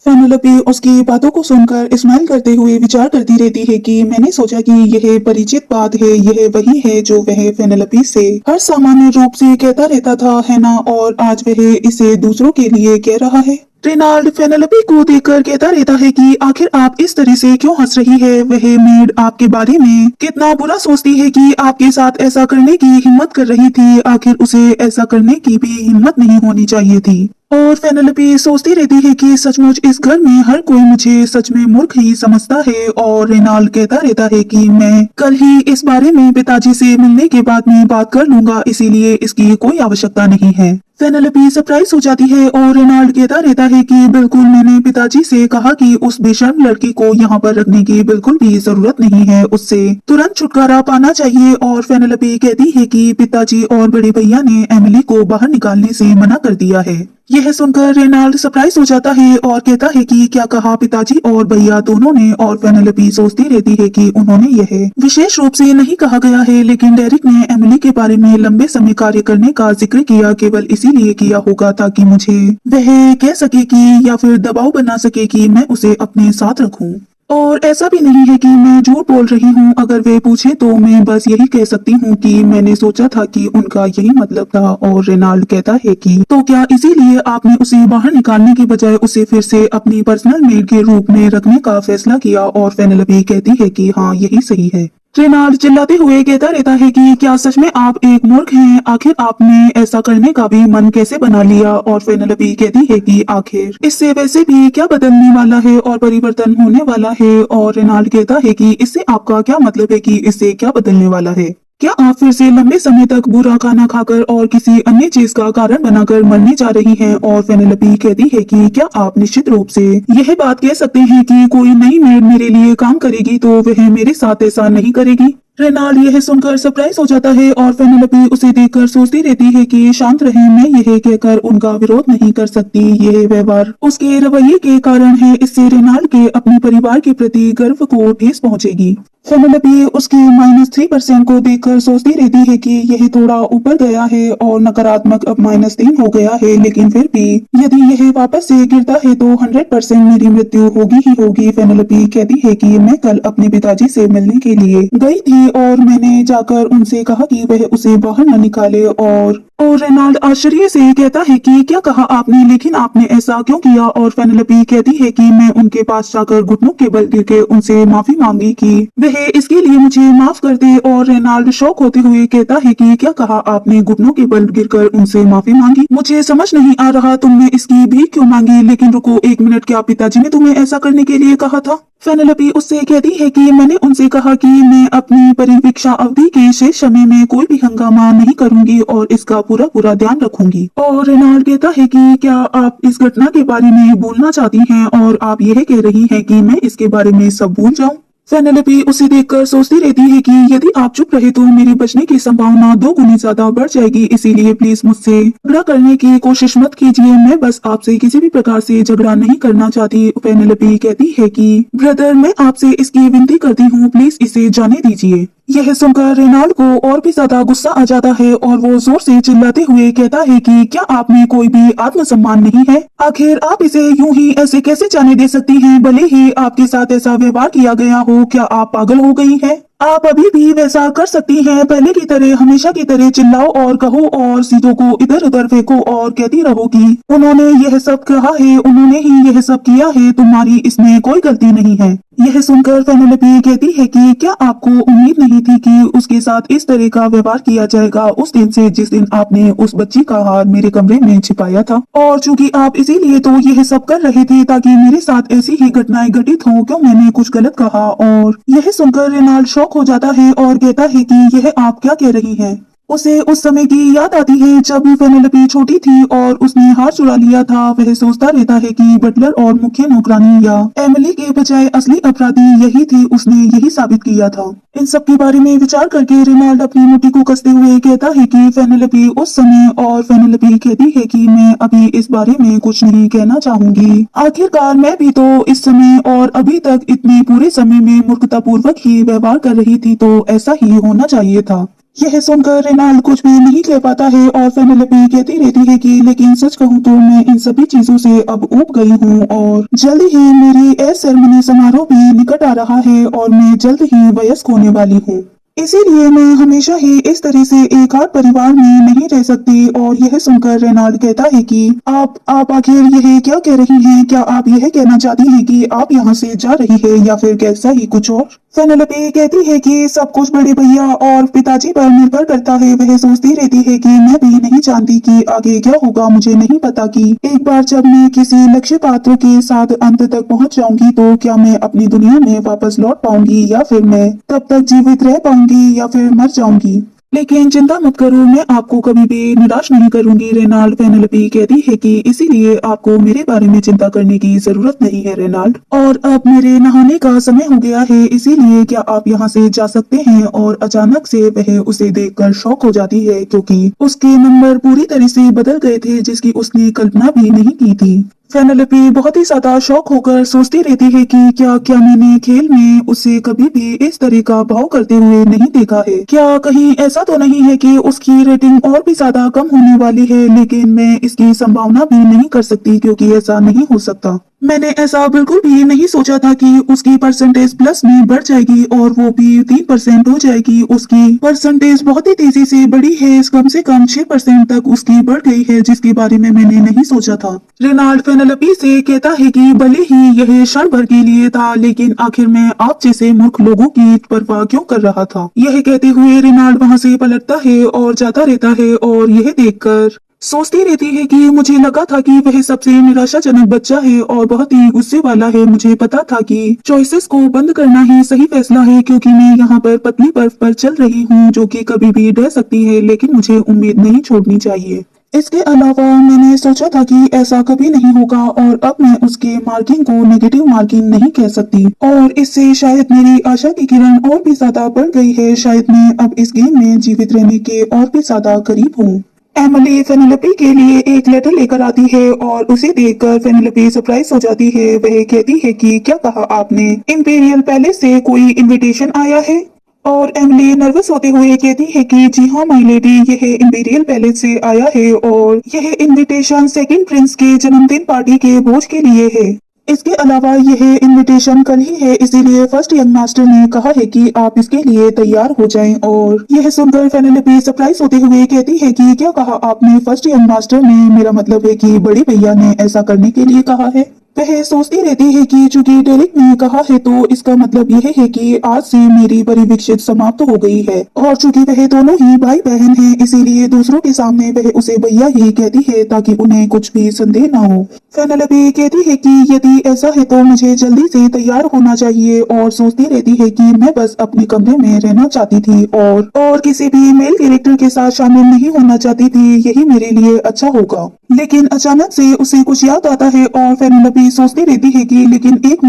फेनेलोपी उसकी बातों को सुनकर स्माइल करते हुए विचार करती रहती है कि मैंने सोचा कि यह परिचित बात है, यह वही है जो वह फेनेलोपी से हर सामान्य रूप से कहता रहता था, है ना? और आज वह इसे दूसरों के लिए कह रहा है। रेनाल्ड फेनेलोपी को देखकर कहता रहता है कि आखिर आप इस तरह से क्यों हंस रही है? वह मेड आपके बारे में कितना बुरा सोचती है कि आपके साथ ऐसा करने की हिम्मत कर रही थी। आखिर उसे ऐसा करने की भी हिम्मत नहीं होनी चाहिए थी। और फेनेलोपी सोचती रहती है कि सचमुच इस घर में हर कोई मुझे सच में मूर्ख ही समझता है। और रेनाल्ड कहता रहता है कि मैं कल ही इस बारे में पिताजी से मिलने के बाद में बात कर लूंगा, इसीलिए इसकी कोई आवश्यकता नहीं है। फेनेलोपी सरप्राइज हो जाती है और रेनाल्ड कहता रहता है कि बिल्कुल, मैंने पिताजी से कहा कि उस बेशर्म लड़की को यहाँ पर रखने की बिल्कुल भी जरूरत नहीं है, उससे तुरंत छुटकारा पाना चाहिए। और फेनेलोपी कहती है कि पिताजी और बड़े भैया ने एमिली को बाहर निकालने से मना कर दिया है। यह सुनकर रेनाल्ड सरप्राइज हो जाता है और कहता है कि क्या कहा पिताजी और भैया दोनों ने? और फेनेलोपी सोचती रहती है कि उन्होंने यह विशेष रूप से नहीं कहा गया है, लेकिन डेरिक ने एमिली के बारे में लंबे समय कार्य करने का जिक्र किया, केवल इसीलिए किया होगा ताकि मुझे वह कह सके कि या फिर दबाव बना सके कि मैं उसे अपने साथ रखूं। और ऐसा भी नहीं है कि मैं झूठ बोल रही हूँ। अगर वे पूछे तो मैं बस यही कह सकती हूँ कि मैंने सोचा था कि उनका यही मतलब था। और रेनाल्ड कहता है कि तो क्या इसीलिए आपने उसे बाहर निकालने की बजाय उसे फिर से अपनी पर्सनल मेड के रूप में रखने का फैसला किया? और फेनेलोपी कहती है कि हाँ, यही सही है। रेनाल्ड चिल्लाते हुए कहता रहता है कि क्या सच में आप एक मूर्ख हैं? आखिर आपने ऐसा करने का भी मन कैसे बना लिया? और फेनेलोपी कहती है कि आखिर इससे वैसे भी क्या बदलने वाला है और परिवर्तन होने वाला है? और रेनाल्ड कहता है कि इससे आपका क्या मतलब है कि इससे क्या बदलने वाला है? क्या आप फिर से लंबे समय तक बुरा खाना खाकर और किसी अन्य चीज का कारण बनाकर मरने जा रही हैं? और फेनेलोपी कहती है कि क्या आप निश्चित रूप से यह बात कह सकते हैं कि कोई नई मेड मेरे लिए काम करेगी तो वह मेरे साथ ऐसा नहीं करेगी? रेनाल्ड यह सुनकर सरप्राइज हो जाता है और फेनेलोपी उसे देखकर सोचती रहती है कि शांत रहें, मैं यह कहकर उनका विरोध नहीं कर सकती। यह व्यवहार उसके रवैये के कारण है, इससे रेनाल्ड के अपने परिवार के प्रति गर्व को ठेस पहुंचेगी। फेनेलोपी उसके -3% को देखकर सोचती रहती है कि यह थोड़ा ऊपर गया है और नकारात्मक अब -3 हो गया है, लेकिन फिर भी यदि यह वापस से गिरता है तो 100% मेरी मृत्यु होगी ही होगी। फेनेलोपी कहती है कि मैं कल अपने पिताजी से मिलने के लिए गई थी और मैंने जाकर उनसे कहा कि वह उसे बाहर न निकाले। और रेनाल्ड आश्चर्य से कहता है कि क्या कहा आपने? लेकिन आपने ऐसा क्यों किया? और फेनेलोपी कहती है कि मैं उनके पास जाकर घुटनों के बल गिर के उनसे माफी मांगी कि वह इसके लिए मुझे माफ कर दे। और रेनाल्ड शौक होते हुए कहता है कि क्या कहा आपने? घुटनों के बल गिरकर उनसे माफी मांगी? मुझे समझ नहीं आ रहा तुमने इसकी भीख क्यों मांगी। लेकिन रुको एक मिनट, क्या पिताजी ने तुम्हें ऐसा करने के लिए कहा था? फेनेलोपी उससे कहती है कि मैंने उनसे कहा कि मैं अपनी परिवीक्षा अवधि के शेष समय में कोई भी हंगामा नहीं करूंगी और इसका पूरा पूरा ध्यान रखूंगी। और रेनाल्ड कहता है कि क्या आप इस घटना के बारे में भूलना चाहती हैं और आप यह कह रही हैं कि मैं इसके बारे में सब भूल जाऊं? फेनेलोपी उसे देखकर सोचती रहती है कि यदि आप चुप रहे तो मेरी बचने की संभावना 2 गुनी ज्यादा बढ़ जाएगी, इसीलिए प्लीज मुझसे झगड़ा करने की कोशिश मत कीजिए। मैं बस आपसे किसी भी प्रकार से झगड़ा नहीं करना चाहती। फेनेलोपी कहती है कि ब्रदर, मैं आपसे इसकी विनती करती हूँ, प्लीज इसे जाने दीजिए। यह सुनकर रेनाल्ड को और भी ज्यादा गुस्सा आ जाता है और वो जोर से चिल्लाते हुए कहता है कि क्या आप में कोई भी आत्मसम्मान नहीं है? आखिर आप इसे यूं ही ऐसे कैसे जाने दे सकती हैं, भले ही आपके साथ ऐसा व्यवहार किया गया हो? क्या आप पागल हो गई हैं? आप अभी भी वैसा कर सकती हैं, पहले की तरह, हमेशा की तरह चिल्लाओ और कहो और सीधों को इधर उधर फेंको और कहती रहो कि उन्होंने यह सब कहा है, उन्होंने ही यह सब किया है, तुम्हारी इसमें कोई गलती नहीं है। यह सुनकर फेनेलोपी कहती है कि क्या आपको उम्मीद नहीं थी कि उसके साथ इस तरह का व्यवहार किया जाएगा उस दिन से जिस दिन आपने उस बच्ची का हार मेरे कमरे में छिपाया था? और चूंकि आप इसीलिए तो यह सब कर रहे थे ताकि मेरे साथ ऐसी ही घटनाएं घटित हों, क्यों मैंने कुछ गलत कहा? और यह सुनकर रेनाल्ड शॉक हो जाता है और कहता है कि यह आप क्या कह रही हैं? उसे उस समय की याद आती है जब फेनेलोपी छोटी थी और उसने हार चुरा लिया था। वह सोचता रहता है कि बटलर और मुख्य नौकरानी या एमिली के बजाय असली अपराधी यही थी, उसने यही साबित किया था। इन सब के बारे में विचार करके रेनाल्ड अपनी मुट्ठी को कसते हुए कहता है कि फेनेलोपी उस समय, और फेनेलोपी कहती है कि मैं अभी इस बारे में कुछ नहीं कहना चाहूंगी। आखिरकार मैं भी तो इस समय और अभी तक इतने पूरे समय में मूर्खतापूर्वक ही व्यवहार कर रही थी, तो ऐसा ही होना चाहिए था। यह सुनकर रेनाल्ड कुछ भी नहीं कह पाता है और फेनेलोपी कहती रहती है कि लेकिन सच कहूँ तो मैं इन सभी चीजों से अब ऊब गई हूँ और जल्द ही मेरी एस सेरेमनी समारोह भी निकट आ रहा है और मैं जल्द ही वयस्क होने वाली हूँ। इसीलिए मैं हमेशा ही इस तरह से एक आध परिवार में नहीं रह सकती। और यह सुनकर रेनाल्ड कहता है कि आप आखिर यह क्या कह रही हैं? क्या आप यह कहना चाहती हैं कि आप यहाँ से जा रही है या फिर कैसा ही कुछ और? फेनेलोपी कहती है कि सब कुछ बड़े भैया और पिताजी पर निर्भर करता है। वह सोचती रहती है कि मैं भी नहीं जानती कि आगे क्या होगा। मुझे नहीं पता कि एक बार जब मैं किसी लक्ष्य पात्र के साथ अंत तक पहुंच जाऊंगी तो क्या मैं अपनी दुनिया में वापस लौट पाऊंगी या फिर मैं तब तक जीवित रह पाऊंगी या फिर मर जाऊंगी। लेकिन चिंता मत करो, मैं आपको कभी भी निराश नहीं करूंगी। रेनाल्ड फेनेलोपी कहती है कि इसीलिए आपको मेरे बारे में चिंता करने की जरूरत नहीं है रेनाल्ड। और अब मेरे नहाने का समय हो गया है, इसीलिए क्या आप यहाँ से जा सकते हैं? और अचानक से वह उसे देखकर शॉक हो जाती है क्योंकि उसके नंबर पूरी तरह से बदल गए थे जिसकी उसने कल्पना भी नहीं की थी। फेनेलोपी बहुत ही ज्यादा शौक होकर सोचती रहती है कि क्या मैंने खेल में उसे कभी भी इस तरह का भाव करते हुए नहीं देखा है। क्या कहीं ऐसा तो नहीं है कि उसकी रेटिंग और भी ज्यादा कम होने वाली है? लेकिन मैं इसकी संभावना भी नहीं कर सकती क्योंकि ऐसा नहीं हो सकता। मैंने ऐसा बिल्कुल भी नहीं सोचा था कि उसकी परसेंटेज प्लस में बढ़ जाएगी और वो भी 3% हो जाएगी। उसकी परसेंटेज बहुत ही तेजी से बढ़ी है, कम से कम 6% तक उसकी बढ़ गई है जिसके बारे में मैंने नहीं सोचा था। रेनाल्ड फेनेलोपी से कहता है कि भले ही यह क्षण भर के लिए था लेकिन आखिर मैं आप जैसे मूर्ख लोगों की परवाह क्यों कर रहा था। यह कहते हुए रेनाल्ड वहाँ से पलटता है और जाता रहता है और यह देखकर सोचती रहती है कि मुझे लगा था कि वह सबसे निराशाजनक बच्चा है और बहुत ही गुस्से वाला है। मुझे पता था कि चॉइसेस को बंद करना ही सही फैसला है क्योंकि मैं यहाँ पर पतली बर्फ पर चल रही हूँ जो कि कभी भी ढह सकती है, लेकिन मुझे उम्मीद नहीं छोड़नी चाहिए। इसके अलावा मैंने सोचा था कि ऐसा कभी नहीं होगा और अब मैं उसके मार्किंग को नेगेटिव मार्किंग नहीं कह सकती और इससे शायद मेरी आशा की किरण और भी ज्यादा बढ़ गई है। शायद मैं अब इस गेम में जीवित रहने के और भी ज्यादा करीब हूँ। एमिली फेनेलोपी के लिए एक लेटर लेकर आती है और उसे देखकर फेनेलोपी सरप्राइज हो जाती है। वह कहती है कि क्या कहा आपने? इंपीरियल पैलेस से कोई इनविटेशन आया है? और एमिली नर्वस होते हुए कहती है कि जी हाँ माय लेडी, यह इंपीरियल पैलेस से आया है और यह इनविटेशन सेकंड प्रिंस के जन्मदिन पार्टी के भोज के लिए है। इसके अलावा यह इनविटेशन कल ही है, इसीलिए फर्स्ट यंग मास्टर ने कहा है कि आप इसके लिए तैयार हो जाएं। और यह सुनकर फेनेलोपी सरप्राइज होते हुए कहती है कि क्या कहा आपने? फर्स्ट यंग मास्टर ने? मेरा मतलब है कि बड़े भैया ने ऐसा करने के लिए कहा है। वह सोचती रहती है कि चूंकि डेरिक ने कहा है तो इसका मतलब यह है कि आज से मेरी परिवीक्षित समाप्त हो गई है। और चूंकि वह दोनों ही भाई बहन हैं इसीलिए दूसरों के सामने वह उसे भैया ही कहती है ताकि उन्हें कुछ भी संदेह न हो। फेनेलोपी कहती है कि यदि ऐसा है तो मुझे जल्दी से तैयार होना चाहिए और सोचती रहती है कि मैं बस अपने कमरे में रहना चाहती थी और किसी भी मेल कैरेक्टर के साथ शामिल नहीं होना चाहती थी। यही मेरे लिए अच्छा होगा। लेकिन अचानक से उसे कुछ याद आता है और फेनेलोपी सोचती रहती है कि लेकिन एक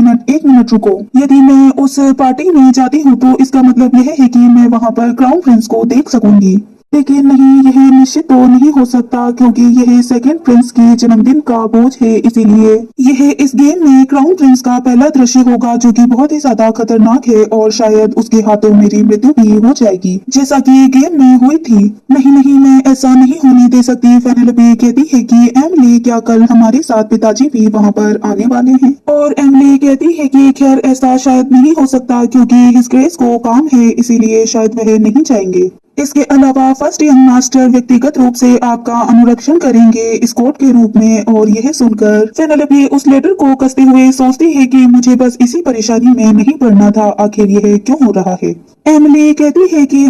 मिनट रुको, यदि मैं उस पार्टी में जाती हूँ तो इसका मतलब यह है कि मैं वहाँ पर क्राउन प्रिंस को देख सकूंगी। लेकिन नहीं, यह निश्चित तो नहीं हो सकता क्योंकि यह सेकंड प्रिंस के जन्मदिन का बोझ है, इसीलिए यह इस गेम में क्राउन प्रिंस का पहला दृश्य होगा जो कि बहुत ही ज्यादा खतरनाक है और शायद उसके हाथों मेरी मृत्यु भी हो जाएगी जैसा कि गेम में हुई थी। नहीं, मैं ऐसा नहीं होने दे सकती। फेनेलोपी कहती है कि एमिली, क्या कल हमारे साथ पिताजी भी वहाँ पर आने वाले हैं? और एमिली कहती है कि खैर ऐसा शायद नहीं हो सकता क्योंकि हिज ग्रेस को काम है, इसीलिए शायद वह नहीं जाएंगे। इसके अलावा फर्स्ट यंग मास्टर व्यक्तिगत रूप से आपका अनुरक्षण करेंगे स्कॉट के रूप में। और यह सुनकर फेनेलोपी उस लेटर को कसते हुए सोचती है कि मुझे बस इसी परेशानी में नहीं पड़ना था, आखिर यह क्यों हो रहा है? एमिली कहती है कि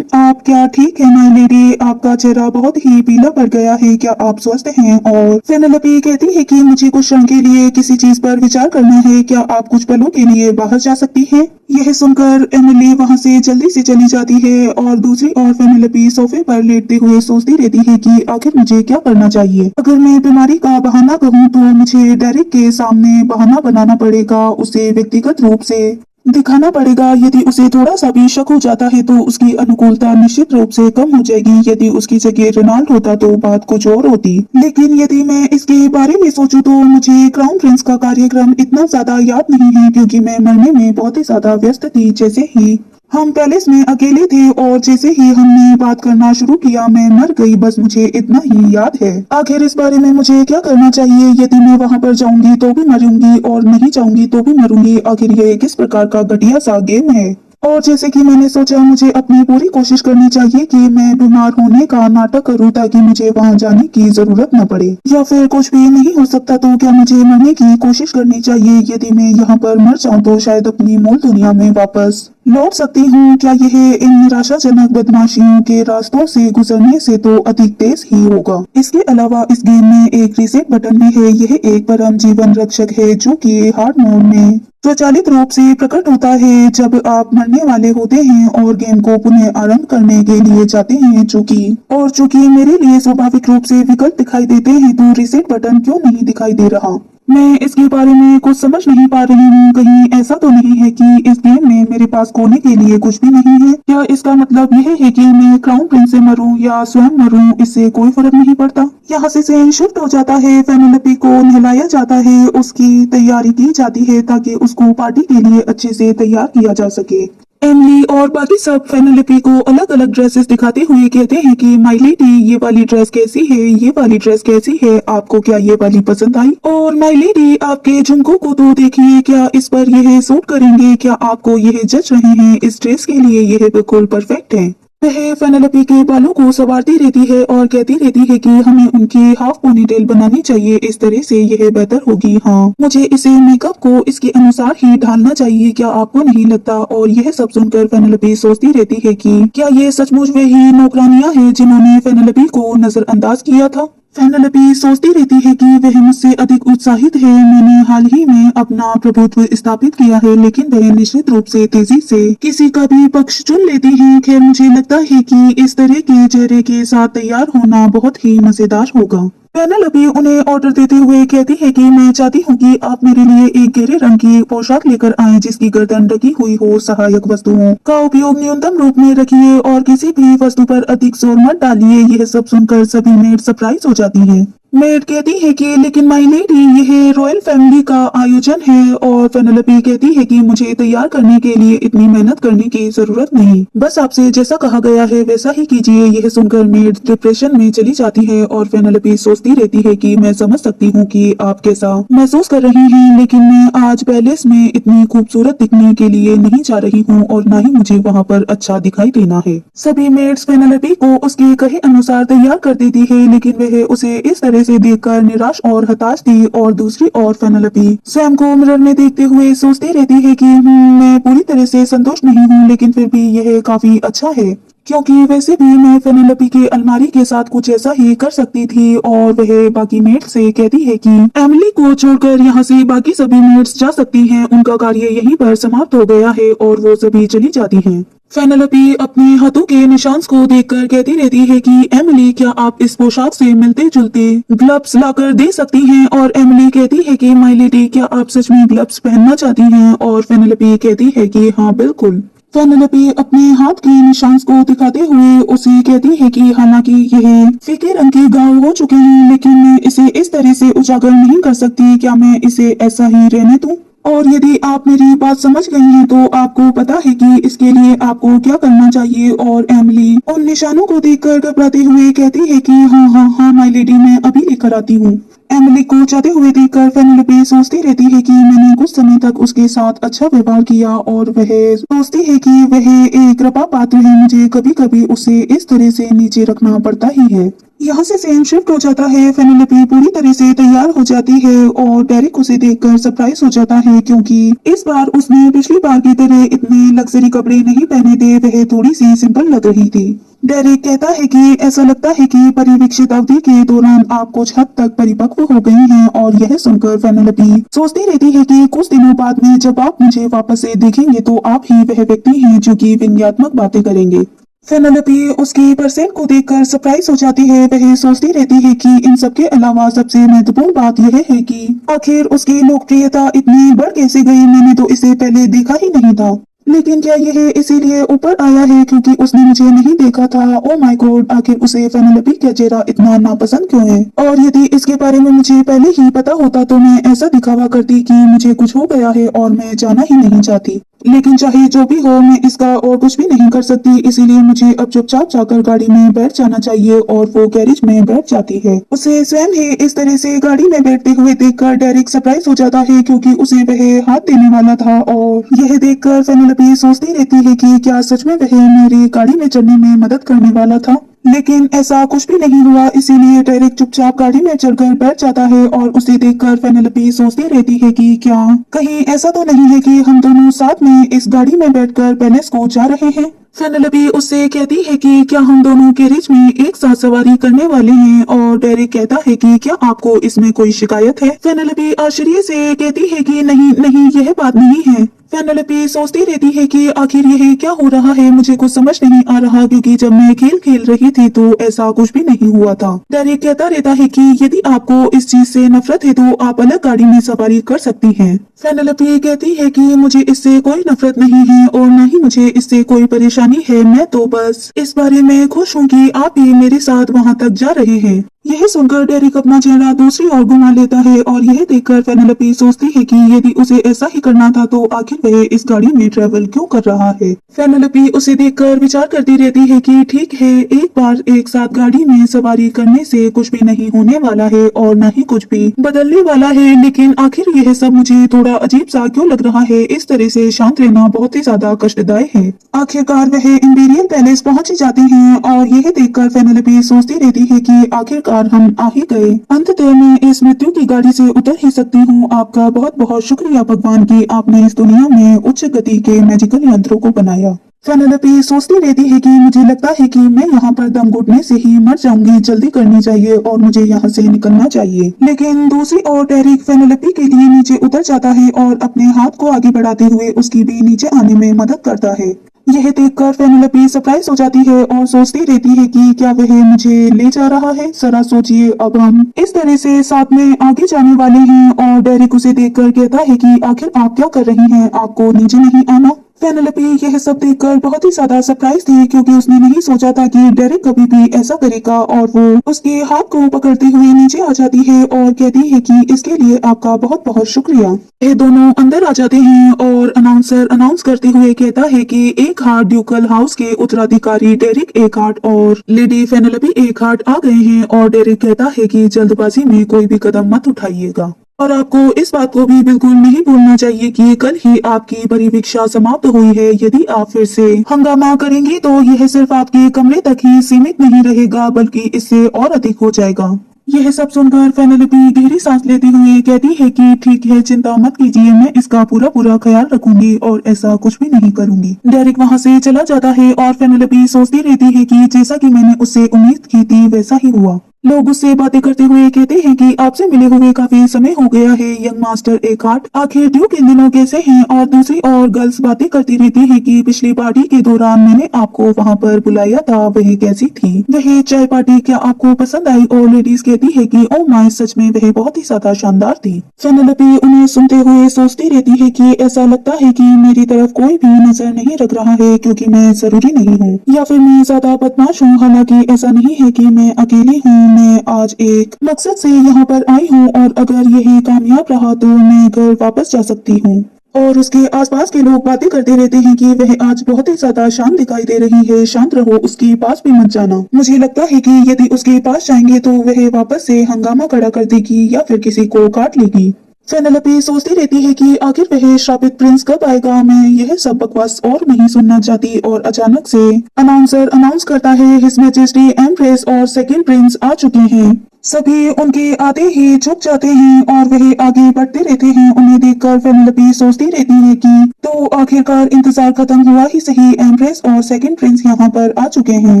आप क्या ठीक है माय लेडी? आपका चेहरा बहुत ही पीला पड़ गया है, क्या आप स्वस्थ हैं? और फेनेलोपी कहती है कि मुझे कुछ क्षण के लिए किसी चीज पर विचार करना है, क्या आप कुछ पलों के लिए बाहर जा सकती हैं? यह सुनकर एमिली वहाँ से जल्दी से चली जाती है और दूसरी ओर फेनेलोपी सोफे पर लेटते हुए सोचती रहती है कि आखिर मुझे क्या करना चाहिए। अगर मैं बीमारी का बहाना कहूँ तो मुझे डेरिक के सामने बहाना बनाना पड़ेगा, उसे व्यक्तिगत रूप से दिखाना पड़ेगा। यदि उसे थोड़ा सा भी शक हो जाता है तो उसकी अनुकूलता निश्चित रूप से कम हो जाएगी। यदि उसकी जगह रेनाल्ड होता तो बात कुछ और होती। लेकिन यदि मैं इसके बारे में सोचूं तो मुझे क्राउन प्रिंस का कार्यक्रम इतना ज्यादा याद नहीं है क्योंकि मैं मरने में बहुत ही ज्यादा व्यस्त थी। जैसे ही हम पैलेस में अकेले थे और जैसे ही हमने बात करना शुरू किया मैं मर गई, बस मुझे इतना ही याद है। आखिर इस बारे में मुझे क्या करना चाहिए? यदि मैं वहाँ पर जाऊंगी तो भी मरूंगी और नहीं जाऊंगी तो भी मरूंगी। आखिर ये किस प्रकार का घटिया सा गेम है? और जैसे कि मैंने सोचा मुझे अपनी पूरी कोशिश करनी चाहिए कि मैं बीमार होने का नाटक करूं ताकि मुझे वहां जाने की जरूरत न पड़े, या फिर कुछ भी नहीं हो सकता तो क्या मुझे मरने की कोशिश करनी चाहिए? यदि मैं यहाँ पर मर जाऊं तो शायद अपनी मूल दुनिया में वापस लौट सकती हूँ। क्या यह इन निराशाजनक बदमाशियों के रास्तों से गुजरने से तो अधिक तेज ही होगा? इसके अलावा इस गेम में एक रीसेट बटन भी है। यह एक परम जीवन रक्षक है जो कि हार्ड मोड में स्वचालित रूप से प्रकट होता है जब आप मरने वाले होते हैं और गेम को पुनः आरंभ करने के लिए जाते हैं, चूंकि मेरे लिए स्वाभाविक रूप से विकल्प दिखाई देते हैं तो रीसेट बटन क्यों नहीं दिखाई दे रहा? मैं इसके बारे में कुछ समझ नहीं पा रही हूँ। कहीं ऐसा तो नहीं है कि इस गेम में मेरे पास खोने के लिए कुछ भी नहीं है? क्या इसका मतलब यह है कि मैं क्राउन प्रिंस से मरूं या स्वयं मरूं, इससे कोई फर्क नहीं पड़ता? यहाँ से सीन शिफ्ट हो जाता है। फेनेलोपी को नहलाया जाता है, उसकी तैयारी की जाती है ताकि उसको पार्टी के लिए अच्छे से तैयार किया जा सके। एमिली और बाकी सब फेनेलोपी को अलग अलग ड्रेसेस दिखाते हुए कहते हैं कि माय लेडी ये वाली ड्रेस कैसी है, ये वाली ड्रेस कैसी है, आपको क्या ये वाली पसंद आई? और माय लेडी आपके झुमकों को तो देखिए, क्या इस पर यह सूट करेंगे? क्या आपको यह जच रहे हैं? इस ड्रेस के लिए यह बिल्कुल परफेक्ट है। वह फेनेलोपी के बालों को संवारती रहती है और कहती रहती है कि हमें उनकी हाफ पोनीटेल बनानी चाहिए, इस तरह से यह बेहतर होगी। हाँ, मुझे इसे मेकअप को इसके अनुसार ही ढालना चाहिए, क्या आपको नहीं लगता? और यह सब सुनकर फेनेलोपी सोचती रहती है कि क्या ये सचमुच वही नौकरानियां हैं जिन्होंने फेनेलोपी को नजरअंदाज किया था? फेनेलोपी सोचती रहती है कि वह मुझसे अधिक उत्साहित है। मैंने हाल ही में अपना प्रभुत्व स्थापित किया है, लेकिन वह निश्चित रूप से तेजी से किसी का भी पक्ष चुन लेती है। खैर, मुझे लगता है कि इस तरह के चेहरे के साथ तैयार होना बहुत ही मजेदार होगा। फेनेलोपी उन्हें ऑर्डर देते हुए कहती है कि मैं चाहती हूँ कि आप मेरे लिए एक गहरे रंग की पोशाक लेकर आएं जिसकी गर्दन ढकी हुई हो। सहायक वस्तुओं का उपयोग न्यूनतम रूप में रखिए और किसी भी वस्तु पर अधिक जोर मत डालिए। यह सब सुनकर सभी मेड सरप्राइज हो जाती है। मेड कहती है कि लेकिन माय लेडी यह रॉयल फैमिली का आयोजन है, और फेनेलोपी कहती है कि मुझे तैयार करने के लिए इतनी मेहनत करने की जरूरत नहीं, बस आपसे जैसा कहा गया है वैसा ही कीजिए। यह सुनकर मेड डिप्रेशन में चली जाती है और फेनेलोपी सोचती रहती है कि मैं समझ सकती हूँ कि आप कैसा महसूस कर रही हैं, लेकिन मैं आज पैलेस में इतनी खूबसूरत दिखने के लिए नहीं जा रही हूँ और न ही मुझे वहाँ पर अच्छा दिखाई देना है। सभी मेड्स फेनेलोपी को उसके कहे अनुसार तैयार कर देती है, लेकिन वह उसे इस तरह से देखकर निराश और हताश थी। और दूसरी ओर फेनेलोपी स्वयं को मिरर में देखते हुए सोचती रहती है कि मैं पूरी तरह से संतुष्ट नहीं हूँ, लेकिन फिर भी यह काफी अच्छा है, क्योंकि वैसे भी मैं फेनेलोपी के अलमारी के साथ कुछ ऐसा ही कर सकती थी। और वह बाकी मेट से कहती है कि एमिली को छोड़कर यहाँ से बाकी सभी मेट्स जा सकती हैं, उनका कार्य यहीं पर समाप्त हो गया है, और वो सभी चली जाती हैं। फेनेलोपी अपने हाथों के निशान को देखकर कहती रहती है कि एमिली क्या आप इस पोशाक से मिलते जुलते ग्लव्स लाकर दे सकती हैं? और एमिली कहती है कि माय लेडी क्या आप सच में ग्लव्स पहनना चाहती हैं? और फेनेलोपी कहती है कि हाँ बिल्कुल। फेनेलोपी अपने हाथ के निशान को दिखाते हुए उसे कहती है कि हालांकि यह फीके रंग के घाव हो चुके हैं, लेकिन मैं इसे इस तरह से उजागर नहीं कर सकती। क्या मैं इसे ऐसा ही रहने दूं? और यदि आप मेरी बात समझ गई हैं तो आपको पता है कि इसके लिए आपको क्या करना चाहिए। और एमिली उन निशानों को देखकर घबराते हुए कहती है कि हाँ हाँ हाँ माय लेडी, मैं अभी लेकर आती हूँ। एमिली को जाते हुए देखकर फेनेलोपी सोचती रहती है कि मैंने कुछ समय तक उसके साथ अच्छा व्यवहार किया, और वह सोचती है कि वह एक कृपा पात्र है, मुझे कभी कभी उसे इस तरह से नीचे रखना पड़ता ही है। यहाँ से सीन शिफ्ट हो जाता है। फेनेलोपी पूरी तरह से तैयार हो जाती है और डेरिक उसे देखकर सरप्राइज हो जाता है, क्योंकि इस बार उसने पिछली बार की तरह इतने लग्जरी कपड़े नहीं पहने थे, वह थोड़ी सी सिंपल लग रही थी। डेरिक कहता है कि ऐसा लगता है कि परिवीक्षित अवधि के दौरान आप कुछ हद तक परिपक्व हो गई हैं। और यह सुनकर फेनेलोपी सोचती रहती है कि कुछ दिनों बाद में जब आप मुझे वापस से देखेंगे तो आप ही वह व्यक्ति हैं जो कि व्यंग्यात्मक बातें करेंगे। फेनेलोपी उसकी परसेंट को देखकर सरप्राइज हो जाती है। वह सोचती रहती है कि इन सब के अलावा सबसे महत्वपूर्ण बात यह है कि आखिर उसकी लोकप्रियता इतनी बढ़ कैसे गई, मैंने तो इसे पहले देखा ही नहीं था। लेकिन क्या यह इसीलिए ऊपर आया है क्योंकि उसने मुझे नहीं देखा था? ओ माय गॉड, आखिर उसे फेनेलोपी का चेहरा इतना नापसंद क्यों है? और यदि इसके बारे में मुझे पहले ही पता होता तो मैं ऐसा दिखावा करती कि मुझे कुछ हो गया है और मैं जाना ही नहीं चाहती। लेकिन चाहे जो भी हो मैं इसका और कुछ भी नहीं कर सकती, इसीलिए मुझे अब चुपचाप जाकर गाड़ी में बैठ जाना चाहिए। और वो गैरेज में बैठ जाती है। उसे स्वयं ही इस तरह से गाड़ी में बैठते हुए देखकर डेरिक सरप्राइज हो जाता है, क्योंकि उसे वह हाथ देने वाला था। और यह देखकर फेनेलोपी सोचती रहती है कि क्या सच में वह मेरी गाड़ी में चढ़ने में मदद करने वाला था। लेकिन ऐसा कुछ भी नहीं हुआ, इसीलिए डेरिक चुपचाप गाड़ी में चढ़कर बैठ जाता है। और उसे देखकर फेनेलोपी सोचती रहती है कि क्या कहीं ऐसा तो नहीं है कि हम दोनों साथ में इस गाड़ी में बैठकर पैलेस को जा रहे हैं। फेनेलोपी उससे कहती है कि क्या हम दोनों कैरेज में एक साथ सवारी करने वाले हैं। और डेरिक कहता है कि क्या आपको इसमें कोई शिकायत है। फेनेलोपी आश्चर्य से कहती है कि नहीं नहीं, यह बात नहीं है। फेनेलोपी सोचती रहती है कि आखिर यह क्या हो रहा है, मुझे कुछ समझ नहीं आ रहा, क्योंकि जब मैं खेल खेल रही थी तो ऐसा कुछ भी नहीं हुआ था। डेरिक कहता रहता है कि यदि आपको इस चीज से नफरत है तो आप अलग गाड़ी में सवारी कर सकती हैं। फेनेलोपी कहती है कि मुझे इससे कोई नफरत नहीं है और न ही मुझे इससे कोई परेशानी है। मैं तो बस इस बारे में खुश हूँ कि आप भी मेरे साथ वहाँ तक जा रहे हैं। यह सुनकर डेरिक अपना चेहरा दूसरी ओर घुमा लेता है। और यह देखकर फेनेलोपी सोचती है कि यदि उसे ऐसा ही करना था तो आखिर वह इस गाड़ी में ट्रेवल क्यों कर रहा है। फेनेलोपी उसे देखकर विचार करती रहती है कि ठीक है, एक बार एक साथ गाड़ी में सवारी करने से कुछ भी नहीं होने वाला है और न ही कुछ भी बदलने वाला है। लेकिन आखिर यह सब मुझे थोड़ा अजीब सा क्यों लग रहा है। इस तरह से शांत रहना बहुत ही ज्यादा कष्टदायक है। आखिरकार वह इंपीरियल पैलेस पहुंच जाते हैं। और यह देखकर फेनेलोपी सोचती रहती है कि आखिरकार हम आ ही गए। अंततः मैं इस मृत्यु की गाड़ी से उतर ही सकती हूँ। आपका बहुत बहुत शुक्रिया भगवान की आपने इस दुनिया में उच्च गति के मैजिकल यंत्रों को बनाया। फेनेलोपी सोचती रहती है कि मुझे लगता है कि मैं यहाँ पर दम घुटने से ही मर जाऊंगी। जल्दी करनी चाहिए और मुझे यहाँ से निकलना चाहिए। लेकिन दूसरी ओर डेरिक फेनेलोपी के लिए नीचे उतर जाता है और अपने हाथ को आगे बढ़ाते हुए उसकी भी नीचे आने में मदद करता है। यह देखकर फेनेलोपी सरप्राइज हो जाती है और सोचती रहती है कि क्या वह मुझे ले जा रहा है। जरा सोचिए, अब हम इस तरह से साथ में आगे जाने वाले हैं। और डेरिक उसे देखकर कहता है कि आखिर आप क्या कर रही हैं, आपको नीचे नहीं आना। फेनेलोपी यह सब देखकर बहुत ही ज्यादा सरप्राइज थी, क्योंकि उसने नहीं सोचा था कि डेरिक कभी भी ऐसा करेगा। और वो उसके हाथ को पकड़ते हुए नीचे आ जाती है और कहती है कि इसके लिए आपका बहुत बहुत शुक्रिया। ये दोनों अंदर आ जाते हैं और अनाउंसर अनाउंस करते हुए कहता है कि एक हार्ट ड्यूकल हाउस के उत्तराधिकारी डेरिक एकहार्ट और लेडी फेनेलोपी एकहार्ट आ गए हैं। और डेरिक कहता है कि जल्दबाजी में कोई भी कदम मत उठाइएगा और आपको इस बात को भी बिल्कुल नहीं भूलना चाहिए कि कल ही आपकी परिवीक्षा समाप्त हुई है। यदि आप फिर से हंगामा करेंगे तो यह सिर्फ आपके कमरे तक ही सीमित नहीं रहेगा, बल्कि इससे और अधिक हो जाएगा। यह सब सुनकर फेनेलोपी गहरी सांस लेते हुए कहती है कि ठीक है, चिंता मत कीजिए, मैं इसका पूरा पूरा ख्याल रखूंगी और ऐसा कुछ भी नहीं करूंगी। डेरिक वहाँ से चला जाता है और फेनेलोपी सोचती रहती है कि जैसा कि मैंने उससे उम्मीद की थी वैसा ही हुआ। लोग उससे बातें करते हुए कहते हैं कि आपसे मिले हुए काफी समय हो गया है यंग मास्टर एकहार्ट, आखिर ड्यूक इन दिनों कैसे हैं। और दूसरी ओर गर्ल्स बातें करती रहती है कि पिछली पार्टी के दौरान मैंने आपको वहां पर बुलाया था, वह कैसी थी, वह चाय पार्टी क्या आपको पसंद आई। और लेडीज कहती है कि ओ माय, सच में वह बहुत ही ज्यादा शानदार थी। फेनेलोपी उन्हें सुनते हुए सोचती रहती है कि ऐसा लगता है कि मेरी तरफ कोई भी नजर नहीं रख रहा है, क्योंकि मैं जरूरी नहीं हूँ या फिर मैं ज्यादा बदमाश हूँ। हालांकि ऐसा नहीं है कि मैं अकेली हूँ, मैं आज एक मकसद से यहाँ पर आई हूँ और अगर यही कामयाब रहा तो मैं घर वापस जा सकती हूँ। और उसके आसपास के लोग बातें करते रहते हैं कि वह आज बहुत ही ज्यादा शांत दिखाई दे रही है, शांत रहो, उसके पास भी मत जाना। मुझे लगता है कि यदि उसके पास जाएंगे तो वह वापस से हंगामा खड़ा कर देगी या फिर किसी को काट लेगी। फेनेलोपी सोचती रहती है कि आखिर वह श्रापित प्रिंस कब आएगा। मैं यह सब बकवास और नहीं सुनना चाहती। और अचानक से अनाउंसर अनाउंस करता है हिज मैजेस्टी एम्प्रेस और सेकंड प्रिंस आ चुके हैं। सभी उनके आते ही झुक जाते हैं और वह आगे बढ़ते रहते हैं। उन्हें देखकर फेनेलोपी सोचती रहती है कि तो आखिरकार इंतजार खत्म हुआ ही सही, एम्प्रेस और सेकंड प्रिंस यहाँ पर आ चुके हैं।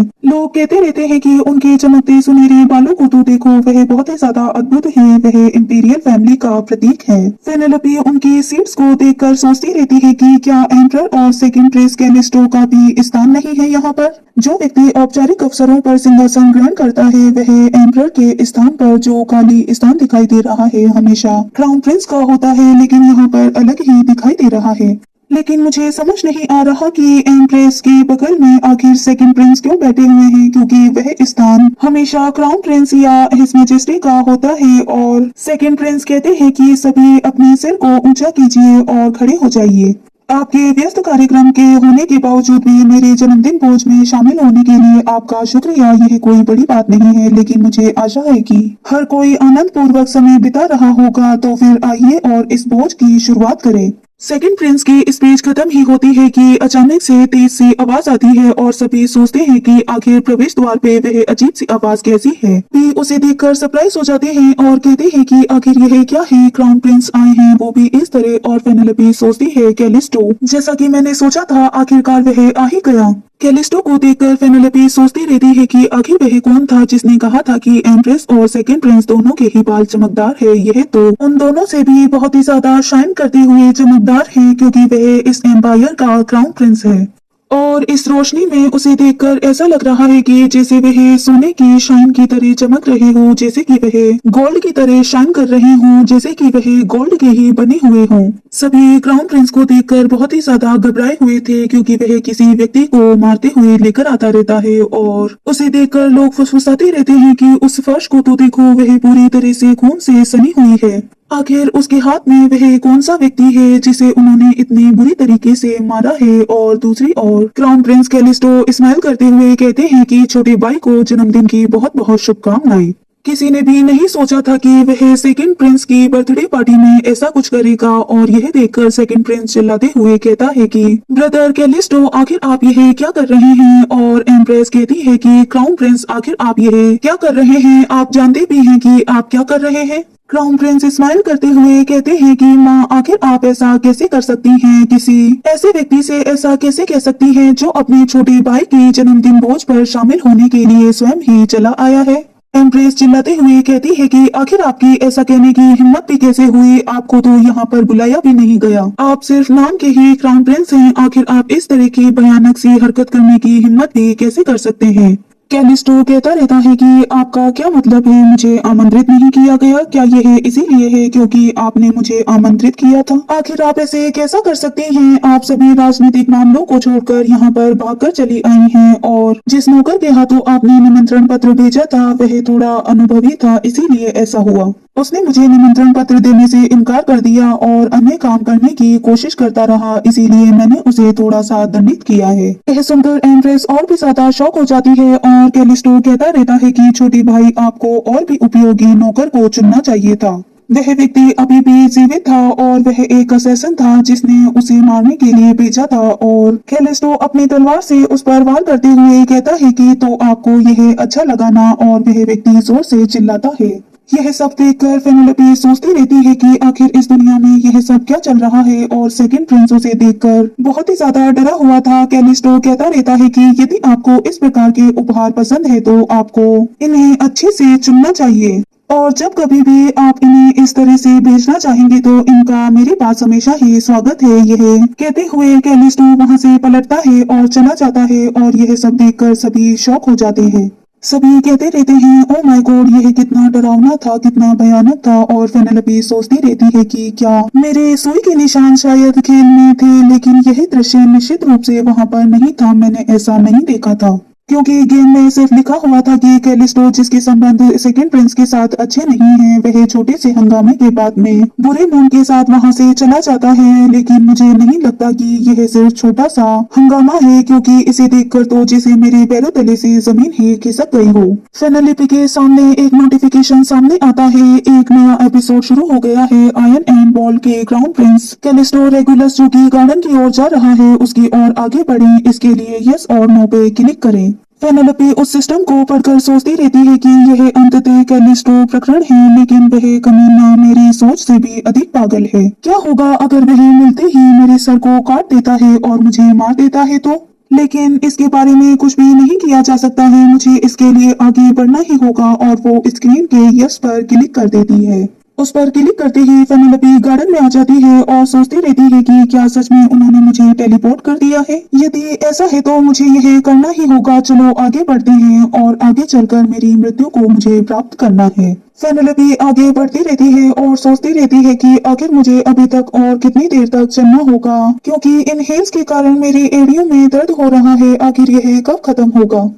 लोग कहते रहते हैं कि उनके चमकते सुनहरे बालों को तो देखो, वह बहुत ही ज्यादा अद्भुत है, वह इंपीरियल फैमिली का प्रतीक है। फेनेलोपी उनकी सीट्स को देखकर सोचती रहती है कि क्या एम्परर और सेकंड प्रिंस कैलिस्टो का भी स्थान नहीं है यहाँ पर। जो व्यक्ति औपचारिक अवसरों पर सिंहासन ग्रहण करता है वह एम्परर के स्थान पर जो खाली स्थान दिखाई दे रहा है हमेशा क्राउन प्रिंस का होता है, लेकिन यहाँ पर अलग ही दिखाई दे रहा है। लेकिन मुझे समझ नहीं आ रहा कि एम्प्रेस के बगल में आखिर सेकंड प्रिंस क्यों बैठे हुए हैं, क्योंकि वह स्थान हमेशा क्राउन प्रिंस या हिज मैजेस्टी का होता है। और सेकंड प्रिंस कहते हैं कि सभी अपने सिर को ऊंचा कीजिए और खड़े हो जाइए। आपके व्यस्त कार्यक्रम के होने के बावजूद भी मेरे जन्मदिन भोज में शामिल होने के लिए आपका शुक्रिया। यह कोई बड़ी बात नहीं है, लेकिन मुझे आशा है कि हर कोई आनंद पूर्वक समय बिता रहा होगा। तो फिर आइए और इस भोज की शुरुआत करें। सेकंड प्रिंस की स्पीच खत्म ही होती है कि अचानक से तेज सी आवाज आती है और सभी सोचते हैं कि आखिर प्रवेश द्वार पे वह अजीब सी आवाज कैसी है। भी उसे देखकर सरप्राइज हो जाते हैं और कहते हैं कि आखिर यह क्या है, क्राउन प्रिंस आए हैं, वो भी इस तरह। और पेनेलोपी सोचती है कैलिस्टो, जैसा कि मैंने सोचा था, आखिरकार वह आ ही गया। कैलिस्टो को देखकर पेनेलोपी सोचती रहती है कि आखिर वह कौन था जिसने कहा था कि एम्प्रेस और सेकंड प्रिंस दोनों के ही बाल चमकदार है। यह तो उन दोनों से भी बहुत ही ज्यादा शाइन करते हुए चमकदार है, क्योंकि वह इस एम्पायर का क्राउन प्रिंस है। और इस रोशनी में उसे देखकर ऐसा लग रहा है कि जैसे वह सोने की शाइन की तरह चमक रहे हो, जैसे कि वह गोल्ड की तरह शाइन कर रहे हो, जैसे कि वह गोल्ड के ही बने हुए हों। सभी क्राउन प्रिंस को देखकर बहुत ही ज्यादा घबराए हुए थे, क्योंकि वह किसी व्यक्ति को मारते हुए लेकर आता रहता है। और उसे देखकर लोग फुसफुसाते रहते हैं कि उस फर्श को तो देखो, वह पूरी तरह से खून से सनी हुई है। आखिर उसके हाथ में वह कौन सा व्यक्ति है जिसे उन्होंने इतनी बुरी तरीके से मारा है। और दूसरी ओर क्राउन प्रिंस कैलिस्टो स्माइल करते हुए कहते हैं कि छोटे भाई को जन्मदिन की बहुत बहुत शुभकामनाएं। किसी ने भी नहीं सोचा था कि वह सेकंड प्रिंस की बर्थडे पार्टी में ऐसा कुछ करेगा। और यह देखकर सेकंड प्रिंस चिल्लाते हुए कहता है कि ब्रदर कैलिस्टो, आखिर आप यह क्या कर रहे हैं। और एम्प्रेस कहती है कि क्राउन प्रिंस, आखिर आप यह क्या कर रहे हैं, आप जानते भी हैं कि आप क्या कर रहे हैं। क्राउन प्रिंस स्माइल करते हुए कहते हैं कि माँ, आखिर आप ऐसा कैसे कर सकती हैं, किसी ऐसे व्यक्ति से ऐसा कैसे कह सकती हैं जो अपने छोटे भाई की जन्मदिन भोज पर शामिल होने के लिए स्वयं ही चला आया है। एम्प्रेस चिल्लाते हुए कहती है कि आखिर आपकी ऐसा कहने की हिम्मत भी कैसे हुई, आपको तो यहाँ पर बुलाया भी नहीं गया, आप सिर्फ नाम के ही क्राउन प्रिंस हैं, आखिर आप इस तरह की भयानक सी हरकत करने की हिम्मत भी कैसे कर सकते हैं। कैलिस्टो कहता रहता है कि आपका क्या मतलब है, मुझे आमंत्रित नहीं किया गया, क्या यह इसीलिए है क्योंकि आपने मुझे आमंत्रित किया था। आखिर आप ऐसे कैसा कर सकती हैं, आप सभी राजनीतिक मामलों को छोड़कर यहाँ पर भागकर चली आई हैं। और जिस नौकर के हाथों आपने निमंत्रण पत्र भेजा था वह थोड़ा अनुभवी था, इसीलिए ऐसा हुआ। उसने मुझे निमंत्रण पत्र देने से इनकार कर दिया और अन्य काम करने की कोशिश करता रहा, इसीलिए मैंने उसे थोड़ा सा दंडित किया है। यह सुनकर एम्प्रेस और भी ज्यादा शॉक हो जाती है और कैलिस्टो कहता रहता है कि छोटी भाई, आपको और भी उपयोगी नौकर को चुनना चाहिए था। वह व्यक्ति अभी भी जीवित था और वह एक असैसन था जिसने उसे मारने के लिए भेजा था। और कैलिस्टो अपनी तलवार से उस पर वार करते हुए कहता है कि तो आपको यह अच्छा लगा ना। और वह व्यक्ति जोर से चिल्लाता है। यह सब देखकर पेनेलोपी सोचती रहती है कि आखिर इस दुनिया में यह सब क्या चल रहा है। और सेकंड प्रिंस उसे देखकर बहुत ही ज्यादा डरा हुआ था। कैलिस्टो कहता रहता है कि यदि आपको इस प्रकार के उपहार पसंद है तो आपको इन्हें अच्छे से चुनना चाहिए, और जब कभी भी आप इन्हें इस तरह से भेजना चाहेंगे तो इनका मेरे पास हमेशा ही स्वागत है। यह कहते हुए कैलिस्टो वहां से पलटता है और चला जाता है। और यह सब देखकर सभी शॉक हो जाते हैं। सभी कहते रहते हैं, ओ माय गॉड, यह कितना डरावना था, कितना भयानक था। और पेनेलोपी सोचती रहती है कि क्या मेरे सुई के निशान शायद खेल में थे, लेकिन यह दृश्य निश्चित रूप से वहां पर नहीं था, मैंने ऐसा नहीं देखा था। क्योंकि गेम में सिर्फ लिखा हुआ था कि कैलिस्टो, जिसके संबंध सेकंड प्रिंस के साथ अच्छे नहीं हैं, वह छोटे से हंगामे के बाद में बुरे मूड के साथ वहां से चला जाता है। लेकिन मुझे नहीं लगता कि यह सिर्फ छोटा सा हंगामा है, क्योंकि इसे देखकर तो जैसे मेरे पैरों तले से जमीन ही खिसक गई हो। पेनेलोपी के सामने एक नोटिफिकेशन सामने आता है, एक नया एपिसोड शुरू हो गया है। आयरन एंड बॉल के क्राउन प्रिंस कैलिस्टो रेगुलस जो कि गार्डन की ओर जा रहा है उसकी ओर आगे बढ़े, इसके लिए यस और नो पे क्लिक करें। पेनेलोपी उस सिस्टम को पढ़कर सोचती रहती है कि यह अंततः कैलिस्टो प्रकरण है, लेकिन वह कमीना मेरी सोच से भी अधिक पागल है। क्या होगा अगर वह मिलते ही मेरे सर को काट देता है और मुझे मार देता है तो? लेकिन इसके बारे में कुछ भी नहीं किया जा सकता है, मुझे इसके लिए आगे बढ़ना ही होगा। और वो स्क्रीन के यस पर क्लिक कर देती है। उस पर क्लिक करते ही पेनेलोपी गार्डन में आ जाती है और सोचती रहती है कि क्या सच में उन्होंने मुझे टेलीपोर्ट कर दिया है। यदि ऐसा है तो मुझे यह करना ही होगा। चलो आगे बढ़ते हैं और आगे चलकर मेरी मृत्यु को मुझे प्राप्त करना है। पेनेलोपी आगे बढ़ती रहती है और सोचती रहती है कि आखिर मुझे अभी तक और कितनी देर तक चलना होगा, क्योंकि इन हेल्स के कारण मेरी एड़ियों में दर्द हो रहा है। आखिर यह कब खत्म होगा।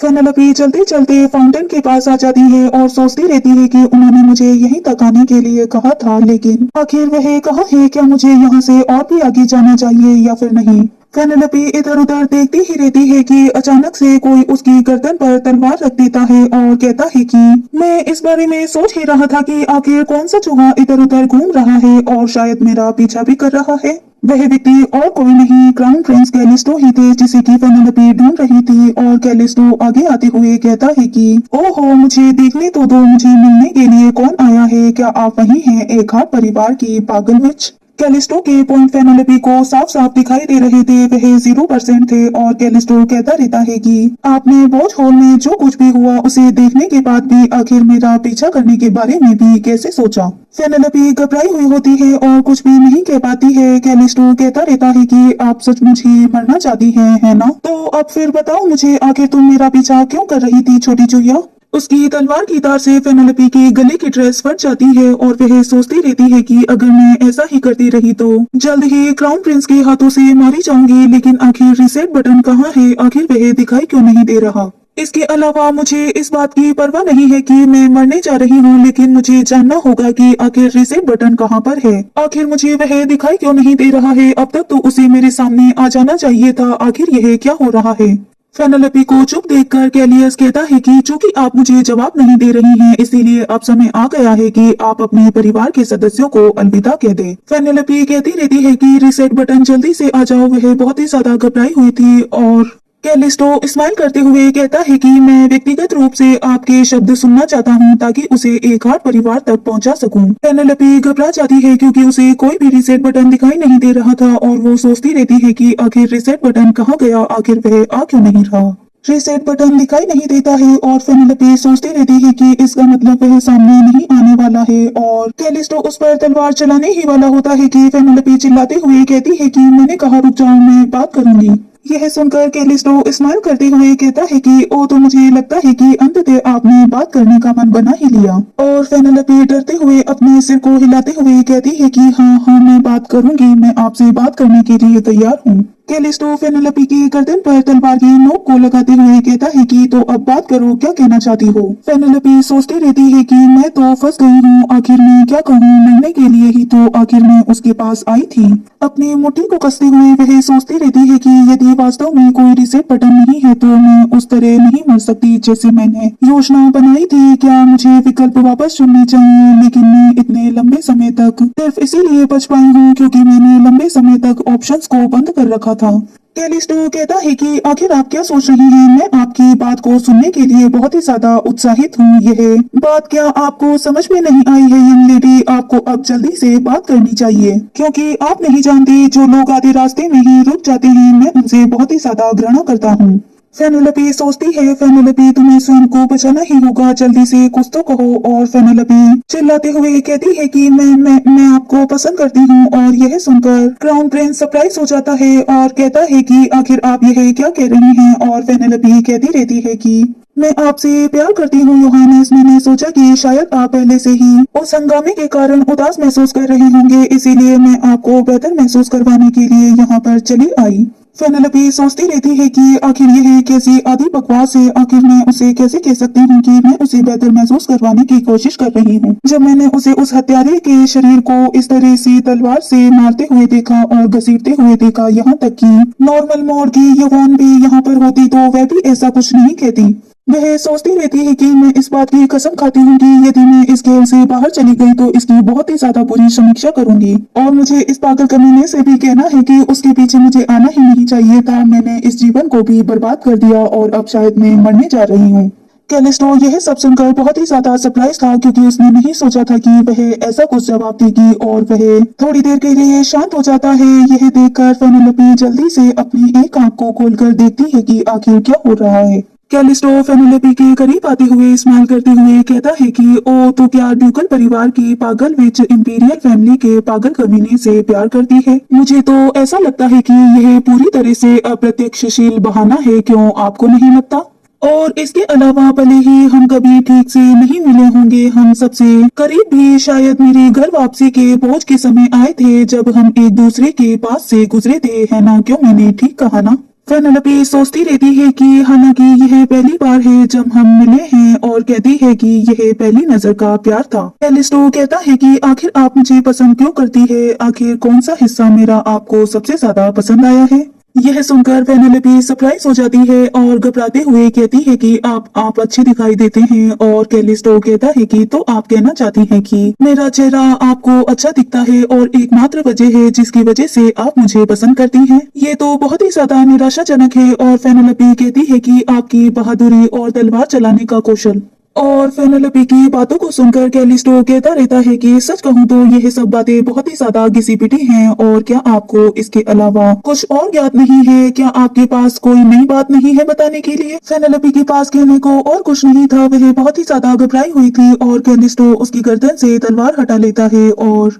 फेनेलोपी चलते चलते फाउंटेन के पास आ जाती है और सोचती रहती है कि उन्होंने मुझे यहीं तक आने के लिए कहा था, लेकिन आखिर वह कहाँ है? क्या मुझे यहाँ से और भी आगे जाना चाहिए या फिर नहीं? फेनेलोपी इधर उधर देखती ही रहती है कि अचानक से कोई उसकी गर्दन पर तलवार रख देता है और कहता है कि मैं इस बारे में सोच ही रहा था कि आखिर कौन सा चूहा इधर उधर घूम रहा है और शायद मेरा पीछा भी कर रहा है। वह व्यक्ति और कोई नहीं, क्राउन प्रिंस कैलिस्टो ही थे, जिसे की फेनेलोपी ढूंढ रही थी। और कैलिस्टो आगे आते हुए कहता है कि ओहो, मुझे देखने तो दो, मुझे मिलने के लिए कौन आया है? क्या आप वही हैं, एक हाथ परिवार की पागल विच? कैलिस्टो के पॉइंट फेनेलोपी को साफ साफ दिखाई दे रहे थे, वह 0% थे। और कैलिस्टो कहता रहता है कि आपने वॉच हॉल में जो कुछ भी हुआ उसे देखने के बाद भी आखिर मेरा पीछा करने के बारे में भी कैसे सोचा? फेनेलोपी घबराई हुई होती है और कुछ भी नहीं कह पाती है। कैलिस्टो कहता रहता है कि आप सचमुच ही मरना चाहती हैं, है ना? तो अब फिर बताओ मुझे, आखिर तुम मेरा पीछा क्यों कर रही थी, छोटी चुहिया? उसकी तलवार की धार से फेनेलोपी के गले की ड्रेस फट जाती है और वह सोचती रहती है कि अगर मैं ऐसा ही करती रही तो जल्द ही क्राउन प्रिंस के हाथों से मारी जाऊंगी। लेकिन आखिर रीसेट बटन कहाँ है? आखिर वह दिखाई क्यों नहीं दे रहा? इसके अलावा मुझे इस बात की परवाह नहीं है कि मैं मरने जा रही हूँ, लेकिन मुझे जानना होगा कि आखिर रीसेट बटन कहाँ पर है। आखिर मुझे वह दिखाई क्यों नहीं दे रहा है? अब तक तो उसे मेरे सामने आ जाना चाहिए था। आखिर यह क्या हो रहा है? फेनेलोपी को चुप देखकर कैलियस कहता है कि चूंकि आप मुझे जवाब नहीं दे रही हैं, इसीलिए अब समय आ गया है कि आप अपने परिवार के सदस्यों को अलविदा कह दें। फेनेलोपी कहती रहती है कि रीसेट बटन जल्दी से आ जाओ। वह बहुत ही ज्यादा घबराई हुई थी और कैलिस्टो स्माइल करते हुए कहता है कि मैं व्यक्तिगत रूप से आपके शब्द सुनना चाहता हूँ ताकि उसे एक हाथ परिवार तक पहुँचा सकूं। फेनेलोपी घबरा जाती है क्योंकि उसे कोई भी रीसेट बटन दिखाई नहीं दे रहा था और वो सोचती रहती है कि आखिर रीसेट बटन कहाँ गया, आखिर वह आ क्यों नहीं रहा। रीसेट बटन दिखाई नहीं देता है और फेनेलोपी सोचती रहती है कि इसका मतलब वह सामने नहीं आने वाला है। और कैलिस्टो उस पर तलवार चलाने ही वाला होता है कि फेनेलोपी चिल्लाते हुए कहती है कि मैंने कहा रुक जाओ, मैं बात करूंगी। यह सुनकर कैलिस्टो स्माइल करते हुए कहता है कि ओ, तो मुझे लगता है कि अंततः आपने बात करने का मन बना ही लिया। और फेनेलोपी डरते हुए अपने सिर को हिलाते हुए कहती है कि हाँ हाँ, मैं बात करूंगी, मैं आपसे बात करने के लिए तैयार हूँ। कैलिस्टो फेनेलोपी की गर्दन पर तलवार की नोक को लगाते हुए कहता है कि तो अब बात करो, क्या कहना चाहती हो? फेनेलोपी सोचती रहती है कि मैं तो फंस गई हूँ, आखिर मैं क्या कहूँ? मरने के लिए ही तो आखिर मैं उसके पास आई थी। अपनी मुट्ठी को कसते हुए वह सोचती रहती है कि यदि वास्तव में कोई रीसेट बटन नहीं है तो मैं उस तरह नहीं मर सकती जैसे मैंने योजना बनाई थी। क्या मुझे विकल्प वापस चुनने चाहिए? लेकिन मैं इतने लंबे समय तक सिर्फ इसीलिए बच पाई हूँ क्योंकि मैंने लंबे समय तक ऑप्शंस को बंद कर रखा था। कैलिस्टो कहता है कि आखिर आप क्या सोच रही हैं? मैं आपकी बात को सुनने के लिए बहुत ही ज्यादा उत्साहित हूँ। यह बात क्या आपको समझ में नहीं आई है यंग लेडी? आपको अब जल्दी से बात करनी चाहिए क्योंकि आप नहीं जानती, जो लोग आधे रास्ते में ही रुक जाते हैं मैं उनसे बहुत ही ज्यादा घृणा करता हूँ। फेनेलोपी सोचती है, फेनेलोपी तुम्हें स्वयं को बचाना ही होगा, जल्दी से कुछ तो कहो। और फेनेलोपी चिल्लाते हुए कहती है कि मैं आपको पसंद करती हूँ। और यह सुनकर क्राउन प्रिंस सरप्राइज हो जाता है और कहता है कि आखिर आप यह क्या कह रही हैं? और फेनेलोपी कहती रहती है कि मैं आपसे प्यार करती हूँ योहानेस। मैंने सोचा कि शायद आप पहले से ही उस हंगामे के कारण उदास महसूस कर रहे होंगे, इसीलिए मैं आपको बेहतर महसूस करवाने के लिए यहाँ पर चली आई। फेनेलोपी सोचती रहती है कि आखिर यह कैसी आधी बकवास है। आखिर मैं उसे कैसे कह सकती हूँ कि मैं उसे बेहतर महसूस करवाने की कोशिश कर रही हूँ, जब मैंने उसे उस हत्यारे के शरीर को इस तरह से तलवार से मारते हुए देखा और घसीटते हुए देखा। यहाँ तक कि नॉर्मल मोड की यौवन भी यहाँ पर होती तो वह भी ऐसा कुछ नहीं कहती। वह सोचती रहती है कि मैं इस बात की कसम खाती हूँ कि यदि मैं इस खेल से बाहर चली गई तो इसकी बहुत ही ज्यादा बुरी समीक्षा करूंगी। और मुझे इस पागल कमीने से भी कहना है कि उसके पीछे मुझे आना ही नहीं चाहिए था। मैंने इस जीवन को भी बर्बाद कर दिया और अब शायद मैं मरने जा रही हूँ। कैलिस्टो यह सब सुनकर बहुत ही ज्यादा सरप्राइज था क्योंकि उसने नहीं सोचा था कि वह ऐसा कुछ जवाब देगी। और वह थोड़ी देर के लिए शांत हो जाता है। यह देखकर फेनेलोपी जल्दी से अपनी एक आंख को खोलकर देखती है कि आखिर क्या हो रहा है। कैलिस्टो फेनेलोपी के करीब आते हुए स्माइल करते हुए कहता है कि ओ, तो क्या ड्यूकल परिवार की पागल विच इंपीरियल फैमिली के पागल कमीने से प्यार करती है? मुझे तो ऐसा लगता है कि यह पूरी तरह से अप्रत्यक्षशील बहाना है, क्यों आपको नहीं लगता? और इसके अलावा भले ही हम कभी ठीक से नहीं मिले होंगे, हम सबसे करीब भी शायद मेरी घर वापसी के बोझ के समय आए थे जब हम एक दूसरे के पास से गुजरे थे, है ना? क्यों मैंने ठीक कहा ना? फेनेलोपी सोचती रहती है कि हालांकि यह पहली बार है जब हम मिले हैं और कहती है कि यह पहली नजर का प्यार था। कैलिस्टो कहता है कि आखिर आप मुझे पसंद क्यों करती है, आखिर कौन सा हिस्सा मेरा आपको सबसे ज्यादा पसंद आया है। यह सुनकर फेनेलोपी सरप्राइज हो जाती है और घबराते हुए कहती है कि आप अच्छे दिखाई देते हैं। और कैलिस्टो कहता है कि तो आप कहना चाहती हैं कि मेरा चेहरा आपको अच्छा दिखता है और एकमात्र वजह है जिसकी वजह से आप मुझे पसंद करती हैं। ये तो बहुत ही ज्यादा निराशाजनक है। और फेनेलोपी कहती है कि आपकी बहादुरी और तलवार चलाने का कौशल। और फेनेलोपी की बातों को सुनकर कैलिस्टो कहता रहता है कि सच कहूँ तो यह सब बातें बहुत ही ज्यादा घिसी पिटी हैं। और क्या आपको इसके अलावा कुछ और ज्ञात नहीं है, क्या आपके पास कोई नई बात नहीं है बताने के लिए। फेनेलोपी के पास कहने को और कुछ नहीं था, वह बहुत ही ज्यादा घबराई हुई थी। और कैलिस्टो उसकी गर्दन से तलवार हटा लेता है और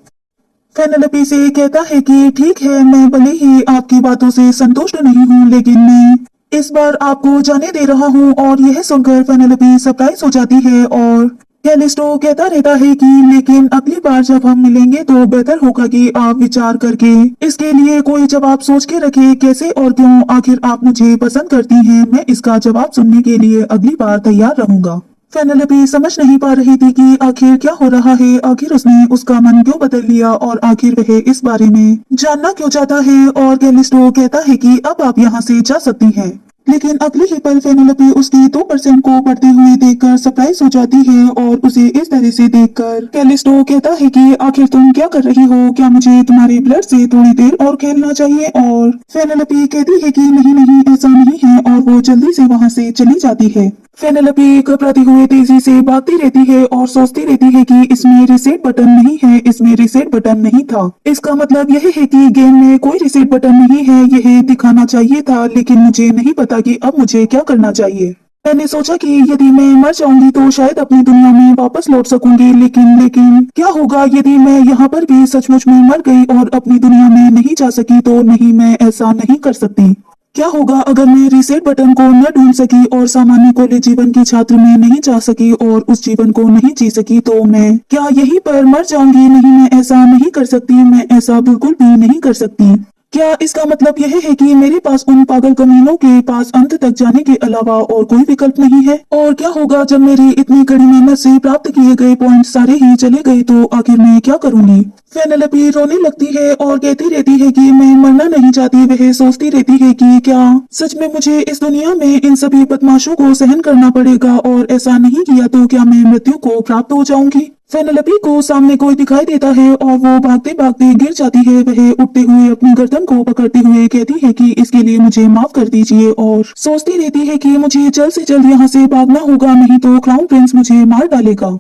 फेनेलोपी से कहता है कि ठीक है, मैं भले ही आपकी बातों से संतुष्ट नहीं हूँ, लेकिन मैं इस बार आपको जाने दे रहा हूँ। और यह सुनकर फेनेलोपी सरप्राइज हो जाती है। और कैलिस्टो कहता रहता है कि लेकिन अगली बार जब हम मिलेंगे तो बेहतर होगा कि आप विचार करके इसके लिए कोई जवाब सोच के रखें, कैसे और क्यों आखिर आप मुझे पसंद करती हैं। मैं इसका जवाब सुनने के लिए अगली बार तैयार रहूंगा। फेनेलोपी समझ नहीं पा रही थी कि आखिर क्या हो रहा है, आखिर उसने उसका मन क्यों बदल लिया और आखिर वह इस बारे में जानना क्यों चाहता है। और कैलिस्टो कहता है कि अब आप यहाँ से जा सकती हैं। लेकिन अगले ही पल फेनेलोपी उसकी 2% को बढ़ते हुए देखकर सरप्राइज हो जाती है। और उसे इस तरह से देखकर कैलिस्टो कहता है कि आखिर तुम क्या कर रही हो, क्या मुझे तुम्हारे ब्लड से थोड़ी देर और खेलना चाहिए। और फेनेलोपी कहती है कि नहीं नहीं, ऐसा नहीं है। और वो जल्दी से वहाँ से चली जाती है। फेनेलोपी घबराते हुए तेजी से भागती रहती है और सोचती रहती है कि इसमें रीसेट बटन नहीं है, इसमें रीसेट बटन नहीं था। इसका मतलब यह है कि गेम में कोई रीसेट बटन नहीं है, यह दिखाना चाहिए था। लेकिन मुझे नहीं पता कि अब मुझे क्या करना चाहिए। मैंने सोचा कि यदि मैं मर जाऊंगी तो शायद अपनी दुनिया में वापस लौट सकूंगी, लेकिन क्या होगा यदि मैं यहाँ पर भी सचमुच में मर गई और अपनी दुनिया में नहीं जा सकी। तो नहीं, मैं ऐसा नहीं कर सकती। क्या होगा अगर मैं रीसेट बटन को न ढूंढ सकी और सामान्य कॉलेज जीवन की छात्र में नहीं जा सकी और उस जीवन को नहीं जी सकी, तो मैं क्या यहीं पर मर जाऊंगी। नहीं, मैं ऐसा नहीं कर सकती, मैं ऐसा बिल्कुल भी नहीं कर सकती। क्या इसका मतलब यह है कि मेरे पास उन पागल कमीनों के पास अंत तक जाने के अलावा और कोई विकल्प नहीं है। और क्या होगा जब मेरी इतनी कड़ी मेहनत से प्राप्त किए गए पॉइंट सारे ही चले गए, तो आखिर मैं क्या करूंगी। फेनेलोपी रोने लगती है और कहती रहती है कि मैं मरना नहीं चाहती। वह सोचती रहती है कि क्या सच में मुझे इस दुनिया में इन सभी बदमाशों को सहन करना पड़ेगा, और ऐसा नहीं किया तो क्या मैं मृत्यु को प्राप्त हो जाऊंगी। फेनेलोपी को सामने कोई दिखाई देता है और वो भागते भागते गिर जाती है। वह उठते हुए अपनी गर्दन को पकड़ते हुए कहती है कि इसके लिए मुझे माफ कर दीजिए। और सोचती रहती है कि मुझे जल्द से जल्द यहाँ से भागना होगा, नहीं तो क्राउन प्रिंस मुझे मार डालेगा।